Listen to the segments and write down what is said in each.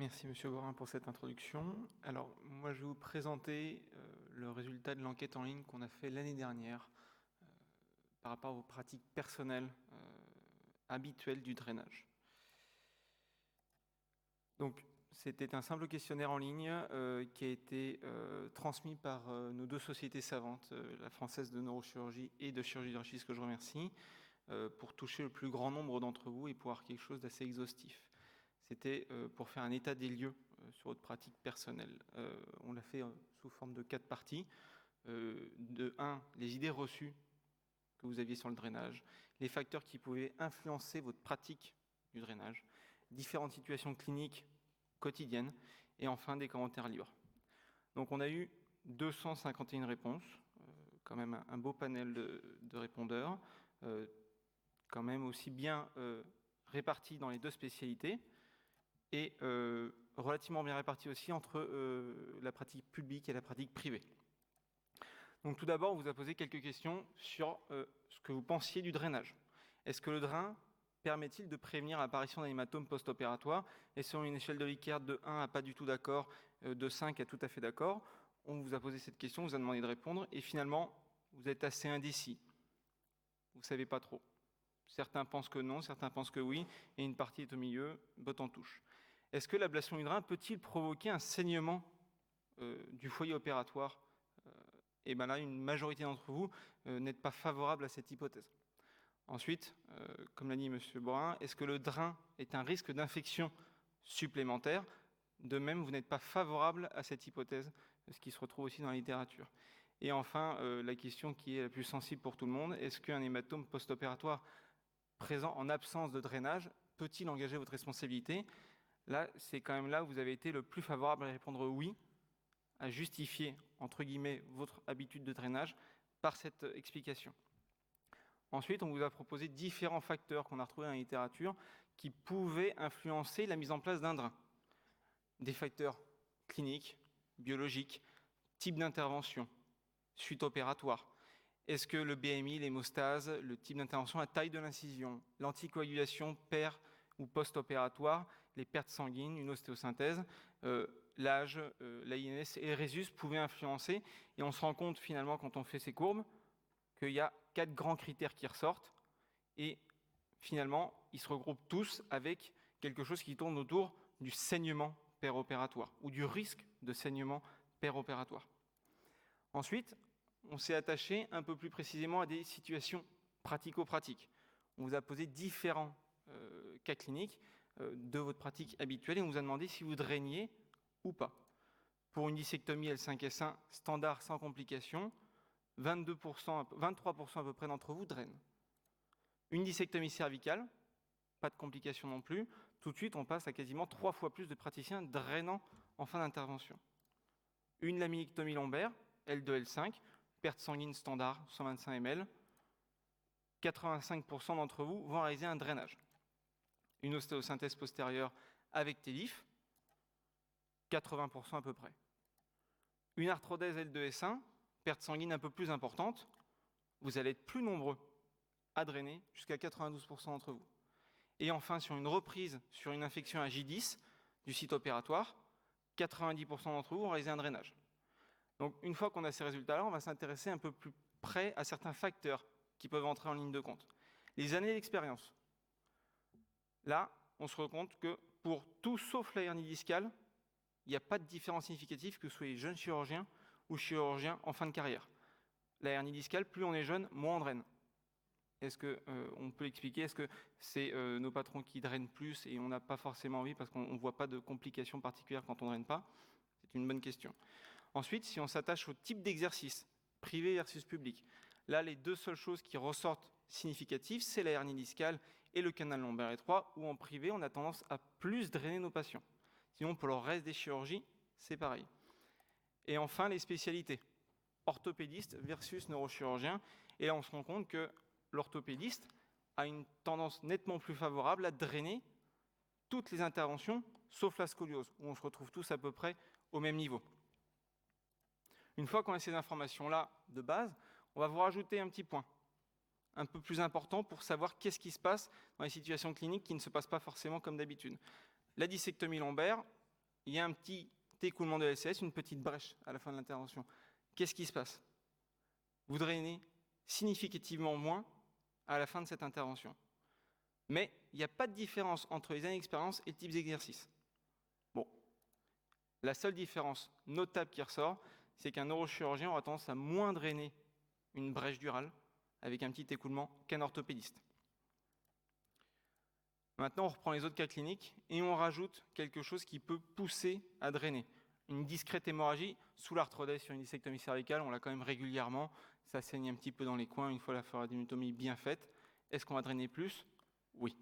Merci Monsieur Borin pour cette introduction. Alors moi je vais vous présenter le résultat de l'enquête en ligne qu'on a fait l'année dernière par rapport aux pratiques personnelles habituelles du drainage. Donc c'était un simple questionnaire en ligne qui a été transmis par nos deux sociétés savantes, la française de neurochirurgie et de chirurgie d'orchis, que je remercie, pour toucher le plus grand nombre d'entre vous et pour avoir quelque chose d'assez exhaustif. C'était pour faire un état des lieux sur votre pratique personnelle. On l'a fait sous forme de 4 parties. De 1, les idées reçues que vous aviez sur le drainage, les facteurs qui pouvaient influencer votre pratique du drainage, différentes situations cliniques quotidiennes, et enfin des commentaires libres. Donc on a eu 251 réponses, quand même un beau panel de répondeurs, quand même aussi bien répartis dans les deux spécialités, et relativement bien répartis aussi entre la pratique publique et la pratique privée. Donc tout d'abord, on vous a posé quelques questions sur ce que vous pensiez du drainage. Est-ce que le drain permet-il de prévenir l'apparition d'un hématome post-opératoire? Et selon une échelle de Likert de 1 à pas du tout d'accord, de 5 à tout à fait d'accord, on vous a posé cette question, on vous a demandé de répondre, et finalement, vous êtes assez indécis. Vous ne savez pas trop. Certains pensent que non, certains pensent que oui, et une partie est au milieu, botte en touche. Est-ce que l'ablation du drain peut-il provoquer un saignement du foyer opératoire? Et bien là, une majorité d'entre vous n'êtes pas favorable à cette hypothèse. Ensuite, comme l'a dit M. Borin, est-ce que le drain est un risque d'infection supplémentaire? De même, vous n'êtes pas favorable à cette hypothèse, ce qui se retrouve aussi dans la littérature. Et enfin, la question qui est la plus sensible pour tout le monde, est-ce qu'un hématome post-opératoire présent en absence de drainage peut-il engager votre responsabilité? Là, c'est quand même là où vous avez été le plus favorable à répondre oui, à justifier, entre guillemets, votre habitude de drainage par cette explication. Ensuite, on vous a proposé différents facteurs qu'on a retrouvés dans la littérature qui pouvaient influencer la mise en place d'un drain. Des facteurs cliniques, biologiques, type d'intervention, suite opératoire. Est-ce que le BMI, l'hémostase, le type d'intervention, la taille de l'incision, l'anticoagulation per ou post-opératoire, les pertes sanguines, une ostéosynthèse, l'âge, l'AINS et le résus pouvaient influencer. Et on se rend compte finalement quand on fait ces courbes qu'il y a 4 grands critères qui ressortent et finalement ils se regroupent tous avec quelque chose qui tourne autour du saignement péropératoire ou du risque de saignement péropératoire. Ensuite, on s'est attaché un peu plus précisément à des situations pratico-pratiques. On vous a posé différents cas cliniques de votre pratique habituelle et on vous a demandé si vous drainiez ou pas. Pour une dissectomie L5S1 standard sans complications, 23% à peu près d'entre vous drainent. Une dissectomie cervicale, pas de complications non plus. Tout de suite, on passe à quasiment 3 fois plus de praticiens drainant en fin d'intervention. Une laminectomie lombaire, L2, L5, perte sanguine standard, 125 ml. 85% d'entre vous vont réaliser un drainage. Une ostéosynthèse postérieure avec TELIF, 80% à peu près. Une arthrodèse L2S1, perte sanguine un peu plus importante, vous allez être plus nombreux à drainer, jusqu'à 92% d'entre vous. Et enfin, sur une reprise sur une infection à J10 du site opératoire, 90% d'entre vous vont réaliser un drainage. Donc, une fois qu'on a ces résultats-là, on va s'intéresser un peu plus près à certains facteurs qui peuvent entrer en ligne de compte. Les années d'expérience. Là, on se rend compte que pour tout sauf la hernie discale, il n'y a pas de différence significative que vous soyez jeune chirurgien ou chirurgien en fin de carrière. La hernie discale, plus on est jeune, moins on draine. Est-ce qu'on peut l'expliquer? Est-ce que c'est nos patrons qui drainent plus et on n'a pas forcément envie parce qu'on ne voit pas de complications particulières quand on ne draine pas? C'est une bonne question. Ensuite, si on s'attache au type d'exercice, privé versus public, là, les deux seules choses qui ressortent significatives, c'est la hernie discale et le canal lombaire étroit, où en privé, on a tendance à plus drainer nos patients. Sinon, pour le reste des chirurgies, c'est pareil. Et enfin, les spécialités, orthopédiste versus neurochirurgien. Et là, on se rend compte que l'orthopédiste a une tendance nettement plus favorable à drainer toutes les interventions, sauf la scoliose, où on se retrouve tous à peu près au même niveau. Une fois qu'on a ces informations-là de base, on va vous rajouter un petit point, un peu plus important pour savoir qu'est-ce qui se passe dans les situations cliniques qui ne se passent pas forcément comme d'habitude. La dissectomie lombaire, il y a un petit écoulement de LCS, une petite brèche à la fin de l'intervention. Qu'est-ce qui se passe? Vous drainez significativement moins à la fin de cette intervention. Mais il n'y a pas de différence entre les années d'expérience et le type d'exercice. Bon, la seule différence notable qui ressort, c'est qu'un neurochirurgien aura tendance à moins drainer une brèche durale avec un petit écoulement qu'un orthopédiste. Maintenant, on reprend les autres cas cliniques et on rajoute quelque chose qui peut pousser à drainer. Une discrète hémorragie sous l'arthrodèse sur une dissectomie cervicale, on l'a quand même régulièrement, ça saigne un petit peu dans les coins une fois la thoracotomie bien faite. Est-ce qu'on va drainer plus? Oui.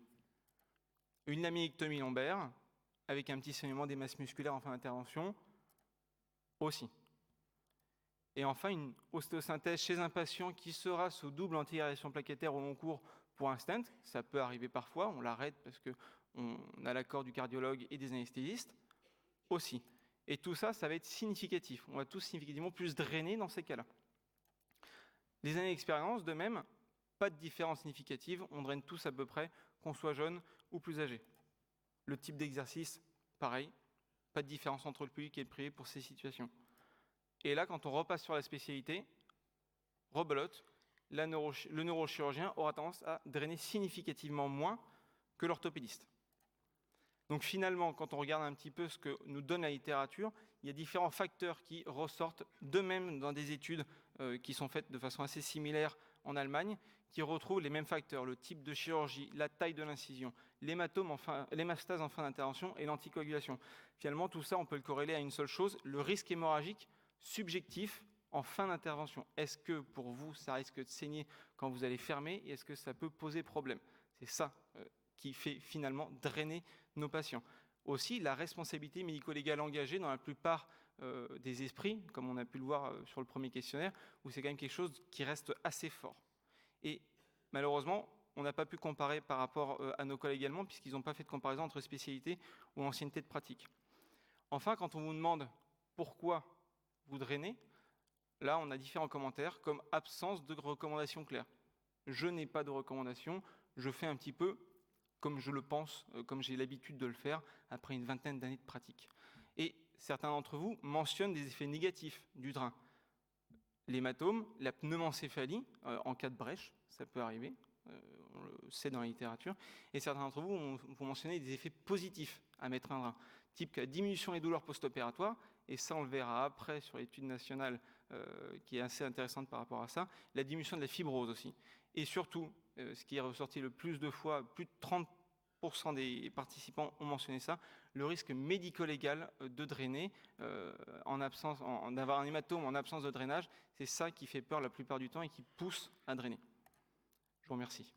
Une laminectomie lombaire, avec un petit saignement des masses musculaires en fin d'intervention, aussi. Et enfin, une ostéosynthèse chez un patient qui sera sous double anti-aération plaquettaire au long cours pour un stent, ça peut arriver parfois, on l'arrête parce qu'on a l'accord du cardiologue et des anesthésistes, aussi. Et tout ça, ça va être significatif. On va tous significativement plus drainer dans ces cas-là. Les années d'expérience, de même, pas de différence significative, on draine tous à peu près, qu'on soit jeune ou plus âgé. Le type d'exercice, pareil, pas de différence entre le public et le privé pour ces situations. Et là, quand on repasse sur la spécialité, rebelote, le neurochirurgien aura tendance à drainer significativement moins que l'orthopédiste. Donc finalement, quand on regarde un petit peu ce que nous donne la littérature, il y a différents facteurs qui ressortent d'eux-mêmes dans des études qui sont faites de façon assez similaire en Allemagne, qui retrouvent les mêmes facteurs, le type de chirurgie, la taille de l'incision, l'hémastase en fin d'intervention et l'anticoagulation. Finalement, tout ça, on peut le corréler à une seule chose, le risque hémorragique subjectif en fin d'intervention. Est-ce que pour vous, ça risque de saigner quand vous allez fermer et est-ce que ça peut poser problème? C'est ça qui fait finalement drainer nos patients. Aussi, la responsabilité médico-légale engagée dans la plupart des esprits, comme on a pu le voir sur le premier questionnaire, où c'est quand même quelque chose qui reste assez fort. Et malheureusement, on n'a pas pu comparer par rapport à nos collègues allemands, puisqu'ils n'ont pas fait de comparaison entre spécialité ou ancienneté de pratique. Enfin, quand on vous demande pourquoi vous drainez, là, on a différents commentaires, comme absence de recommandations claires. Je n'ai pas de recommandation, je fais un petit peu comme je le pense, comme j'ai l'habitude de le faire, après une vingtaine d'années de pratique. Et certains d'entre vous mentionnent des effets négatifs du drain. L'hématome, la pneumoncéphalie, en cas de brèche, ça peut arriver, on le sait dans la littérature, et certains d'entre vous vont mentionner des effets positifs à mettre un drain, type la diminution des douleurs post-opératoires, et ça on le verra après sur l'étude nationale qui est assez intéressante par rapport à ça, la diminution de la fibrose aussi. Et surtout, ce qui est ressorti le plus de fois, plus de 30% des participants ont mentionné ça, le risque médico-légal de drainer, d'avoir un hématome en absence de drainage, c'est ça qui fait peur la plupart du temps et qui pousse à drainer. Je vous remercie.